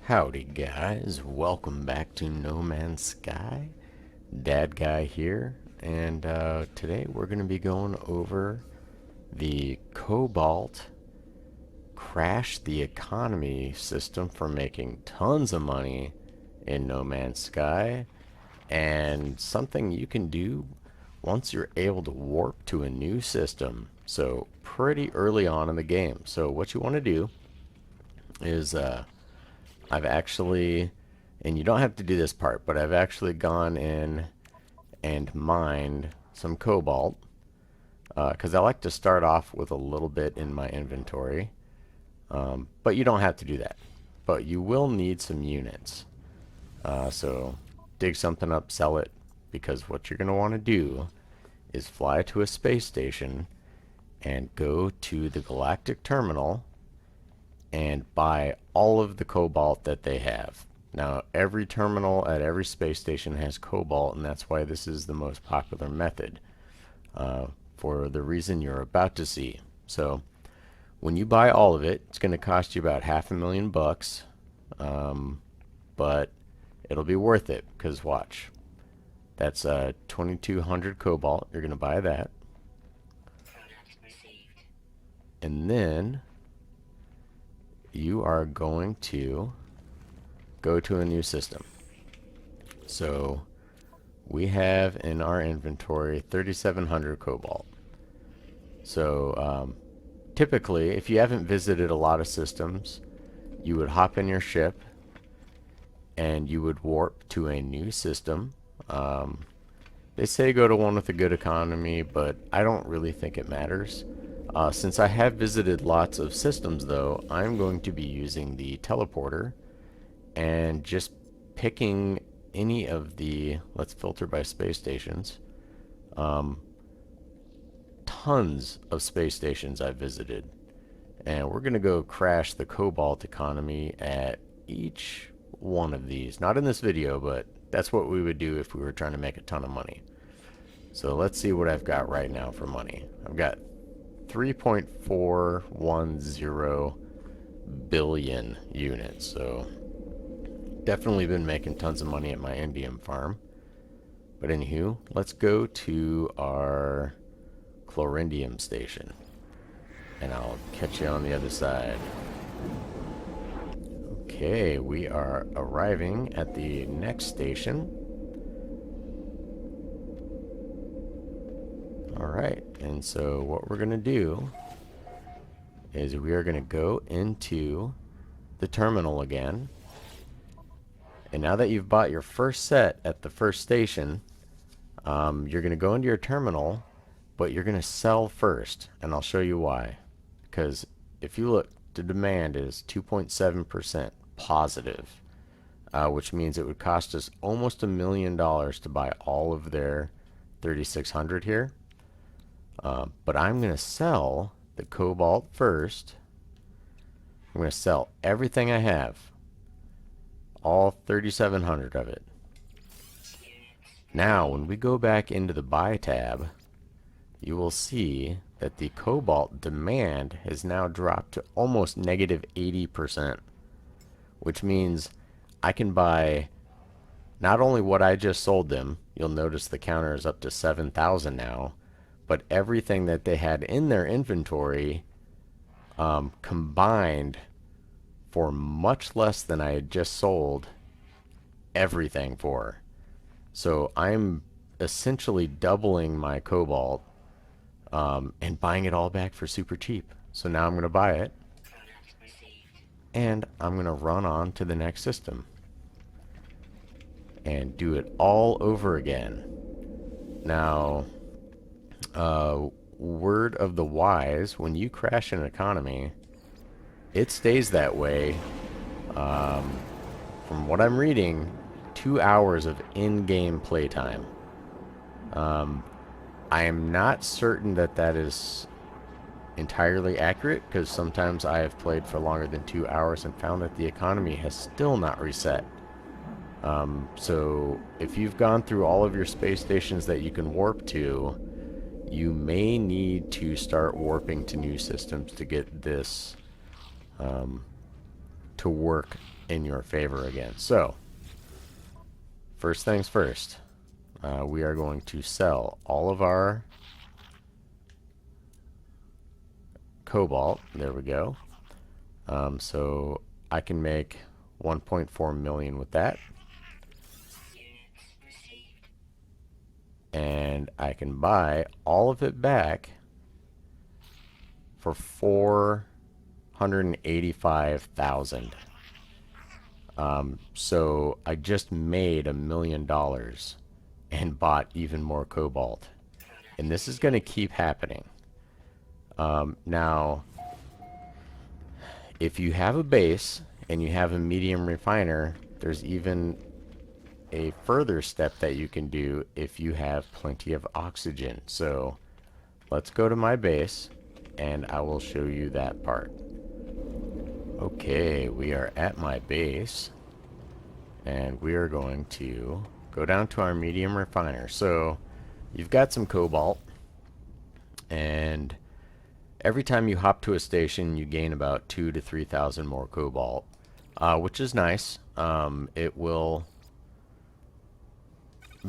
Howdy guys, welcome back to No Man's Sky. Dad Guy here, and today we're going to be going over the Cobalt crash the economy system for making tons of money in No Man's Sky, and something you can do once you're able to warp to a new system. So pretty early on in the game. So what you want to do is I've actually, and you don't have to do this part, but I've actually gone in and mined some cobalt because I like to start off with a little bit in my inventory. But you don't have to do that. But you will need some units. So dig something up, sell it, because what you're going to want to do is fly to a space station and go to the galactic terminal and buy all of the cobalt that they have. Now, every terminal at every space station has cobalt, and that's why this is the most popular method for the reason you're about to see. So, when you buy all of it, it's going to cost you about $500,000, but it'll be worth it because watch. That's 2,200 cobalt. You're going to buy that. And then you are going to go to a new system. So we have in our inventory 3,700 cobalt. So typically, if you haven't visited a lot of systems, you would hop in your ship and you would warp to a new system. They say go to one with a good economy, but I don't really think it matters. Since I have visited lots of systems, though, I'm going to be using the teleporter and just picking any of the, let's filter by space stations, tons of space stations I've visited. And we're going to go crash the cobalt economy at each one of these. Not in this video, but that's what we would do if we were trying to make a ton of money. So let's see what I've got right now for money. I've got 3.410 billion units. So definitely been making tons of money at my indium farm. But anywho, let's go to our chlorindium station. And I'll catch you on the other side. Okay, we are arriving at the next station. Alright, and so what we're going to do is we are going to go into the terminal again. And now that you've bought your first set at the first station, you're going to go into your terminal, but you're going to sell first. And I'll show you why. Because if you look, the demand is 2.7% positive, which means it would cost us almost $1 million to buy all of their 3,600 here. But I'm going to sell the cobalt first. I'm going to sell everything I have. All 3,700 of it. Now, when we go back into the buy tab, you will see that the cobalt demand has now dropped to almost negative 80%. Which means I can buy not only what I just sold them, you'll notice the counter is up to 7,000 now, but everything that they had in their inventory combined for much less than I had just sold everything for. So I'm essentially doubling my cobalt and buying it all back for super cheap. So now I'm going to buy it and I'm going to run on to the next system and do it all over again. Now, word of the wise, when you crash an economy, it stays that way. From what I'm reading, 2 hours of in-game playtime. I am not certain that that is entirely accurate, because sometimes I have played for longer than 2 hours and found that the economy has still not reset. So if you've gone through all of your space stations that you can warp to, you may need to start warping to new systems to get this to work in your favor again. So, first things first, we are going to sell all of our cobalt. There we go. So I can make 1.4 million with that. And I can buy all of it back for 485,000. So I just made $1 million and bought even more cobalt. And this is going to keep happening. Now, if you have a base and you have a medium refiner, there's even a further step that you can do if you have plenty of oxygen. So let's go to my base and I will show you that part. Okay, we are at my base and we are going to go down to our medium refiner. So you've got some cobalt, and every time you hop to a station you gain about 2,000 to 3,000 more cobalt, which is nice. It will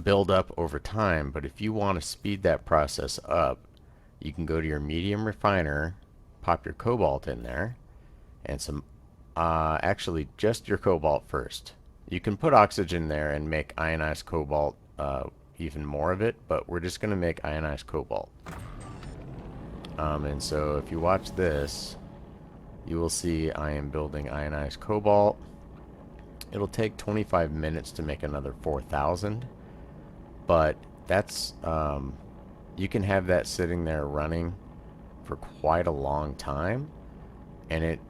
build up over time, but if you want to speed that process up, you can go to your medium refiner, pop your cobalt in there, and some actually just your cobalt first. You can put oxygen there and make ionized cobalt, even more of it, but we're just going to make ionized cobalt. And so if you watch this, you will see I am building ionized cobalt. It'll take 25 minutes to make another 4,000, but that's you can have that sitting there running for quite a long time, and it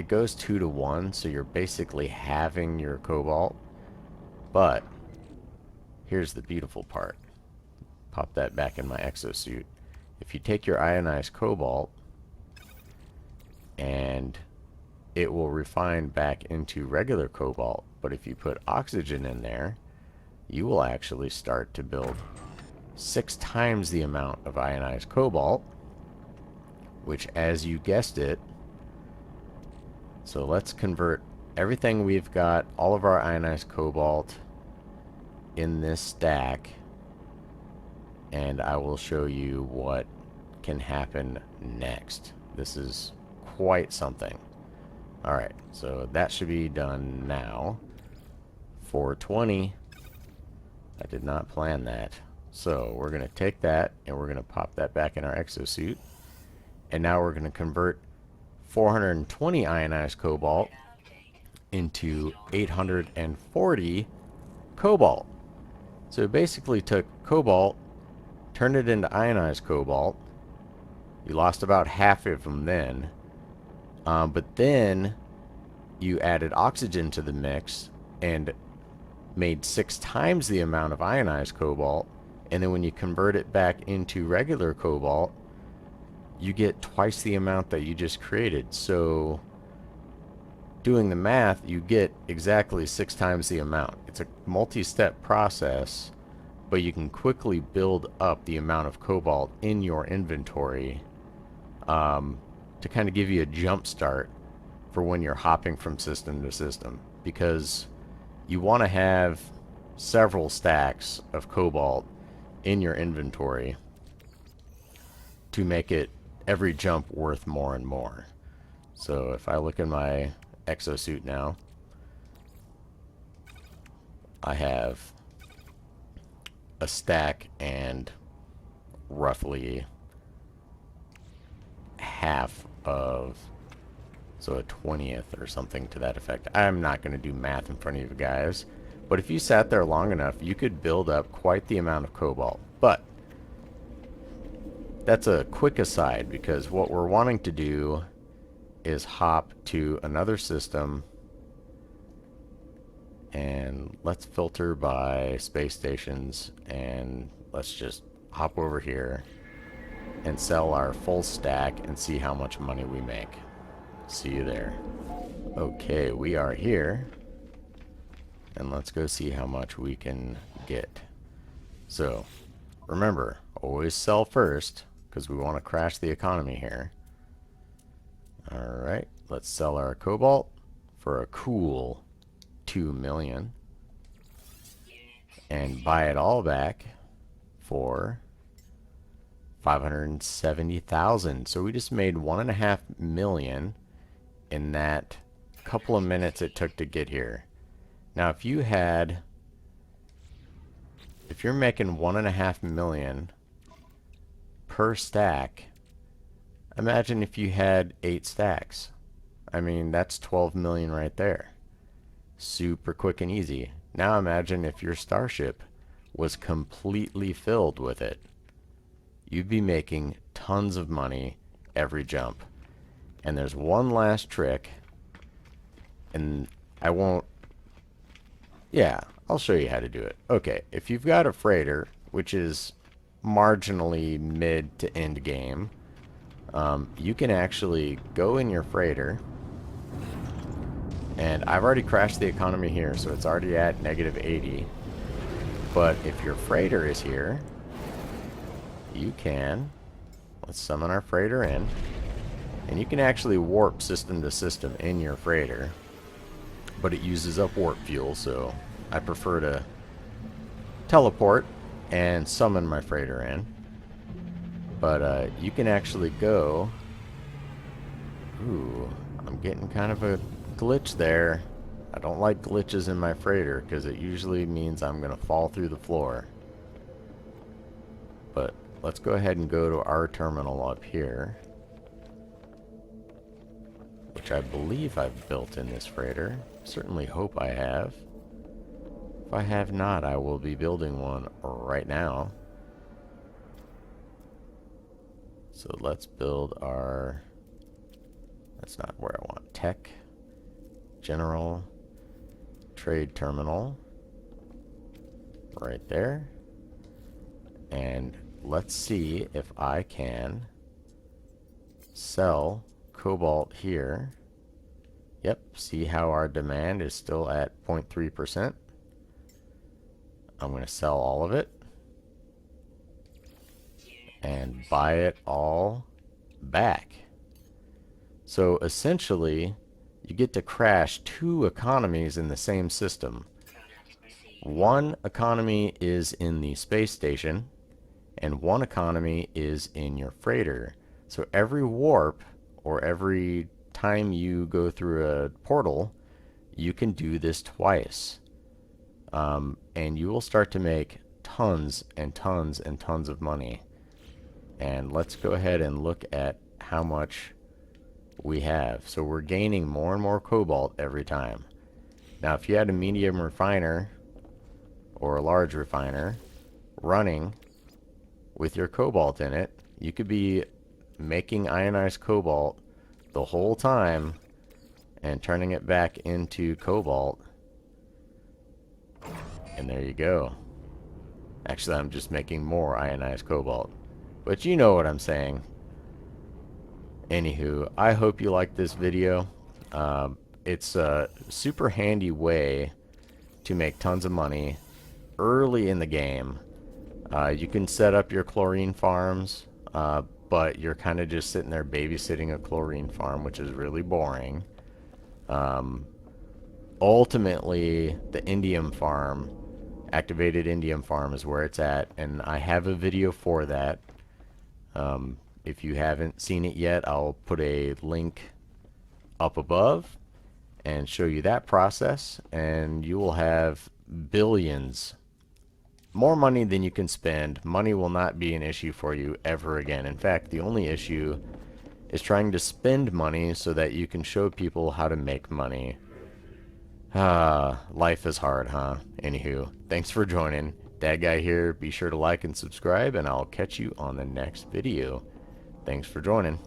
goes 2 to 1, so you're basically halving your cobalt. But here's the beautiful part. Pop that back in my exosuit. If you take your ionized cobalt, and it will refine back into regular cobalt, but if you put oxygen in there, you will actually start to build 6 times the amount of ionized cobalt, which, as you guessed it, so let's convert everything we've got, all of our ionized cobalt in this stack, and I will show you what can happen next. This is quite something. Alright, so that should be done now. 420. I did not plan that. So we're going to take that and we're going to pop that back in our exosuit. And now we're going to convert 420 ionized cobalt into 840 cobalt. So it basically took cobalt, turned it into ionized cobalt. You lost about half of them then. But then you added oxygen to the mix and made 6 times the amount of ionized cobalt. And then when you convert it back into regular cobalt, you get twice the amount that you just created. So doing the math, you get exactly 6 times the amount. It's a multi-step process, but you can quickly build up the amount of cobalt in your inventory to kind of give you a jump start for when you're hopping from system to system, because you want to have several stacks of cobalt in your inventory to make it every jump worth more and more. So if I look in my exosuit now, I have a stack and roughly half of, so a 20th or something to that effect. I'm not going to do math in front of you guys, but if you sat there long enough, you could build up quite the amount of cobalt. But that's a quick aside, because what we're wanting to do is hop to another system, and let's filter by space stations, and let's just hop over here and sell our full stack and see how much money we make. See you there. Okay, we are here, and let's go see how much we can get. So remember, always sell first, because we want to crash the economy here. Alright, let's sell our cobalt for a cool 2 million and buy it all back for 570,000. So we just made 1.5 million in that couple of minutes it took to get here. Now if you're making 1.5 million per stack, imagine if you had 8 stacks. I mean, that's 12 million right there. Super quick and easy. Now imagine if your starship was completely filled with it. You'd be making tons of money every jump. And there's one last trick, and I'll show you how to do it. Okay, if you've got a freighter, which is marginally mid to end game, you can actually go in your freighter, and I've already crashed the economy here, so it's already at -80. But if your freighter is here, you can, let's summon our freighter in, and you can actually warp system to system in your freighter, but it uses up warp fuel, so I prefer to teleport and summon my freighter in. But you can actually go, ooh, I'm getting kind of a glitch there. I don't like glitches in my freighter because it usually means I'm gonna fall through the floor. But let's go ahead and go to our terminal up here, which I believe I've built in this freighter. Certainly hope I have. If I have not, I will be building one right now. So let's build our, that's not where I want, tech, general, trade terminal, right there. And let's see if I can sell Cobalt here. Yep, see how our demand is still at 0.3%. I'm going to sell all of it and buy it all back. So essentially, you get to crash 2 economies in the same system. One economy is in the space station, and one economy is in your freighter. So every warp, or every time you go through a portal, you can do this twice. And you will start to make tons and tons and tons of money. And let's go ahead and look at how much we have. So we're gaining more and more cobalt every time. Now if you had a medium refiner or a large refiner running with your cobalt in it, you could be making ionized cobalt the whole time and turning it back into cobalt. And there you go. Actually, I'm just making more ionized cobalt. But you know what I'm saying. Anywho, I hope you liked this video. It's a super handy way to make tons of money early in the game. You can set up your chlorine farms, but you're kind of just sitting there babysitting a chlorine farm, which is really boring. Ultimately, the indium farm, activated indium farm, is where it's at, and I have a video for that. If you haven't seen it yet, I'll put a link up above and show you that process, and you will have billions, more money than you can spend. Money will not be an issue for you ever again. In fact, the only issue is trying to spend money so that you can show people how to make money. Life is hard, huh? Anywho, thanks for joining. Dad Guy here. Be sure to like and subscribe, and I'll catch you on the next video. Thanks for joining.